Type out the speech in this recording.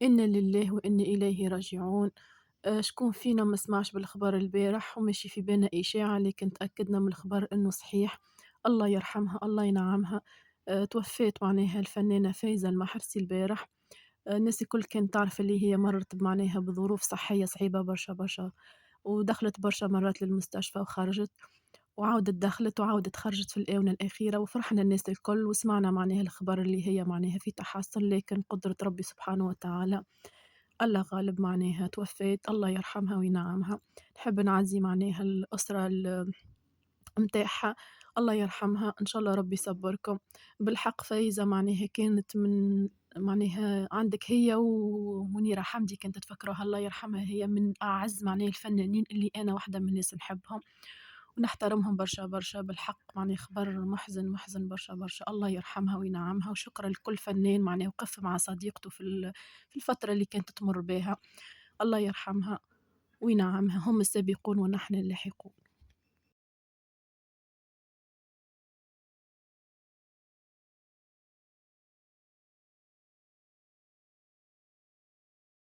إنا لله وإنا إليه راجعون. شكون فينا ما سمعش بالخبر البارح وماشي في بالنا إشاعة، لكن تأكدنا من الخبر إنه صحيح. الله يرحمها، الله ينعمها. توفّات معناها الفنانة فايزة المحرزي البارح. الناس الكل كانت تعرف اللي هي مرّت معناها بظروف صحية صعيبة برشا، برشا، ودخلت برشا مرات للمستشفى وخرجت، وعاودت دخلت وعاودت خرجت في الآونة الأخيرة، وفرحنا الناس الكل وسمعنا معناها الخبر اللي هي معناها في تحسّن، لكن قدرة ربي سبحانه وتعالى. الله غالب معناها توفّات، الله يرحمها وينعمها. نحب نعزّي معناها الأسرة متاعها، الله يرحمها، إن شاء الله ربي يصبّركم. بالحق فايزة معناها كانت من معناها عندِك هي ومنيرة حمدي كنت تفكروها الله يرحمها، هي من أعز معناها الفنانين اللي أنا واحدة من الناس نحبهم ونحترمهم برشا، برشا. بالحق معناها خبر محزن، محزن برشا، برشا. الله يرحمها وينعمها، وشكرًا لكل فنان معناها وقف مع صديقته في الفترة اللي كانت تمُر بيها. الله يرحمها وينعمها، هم السابقون ونحن اللاحقون.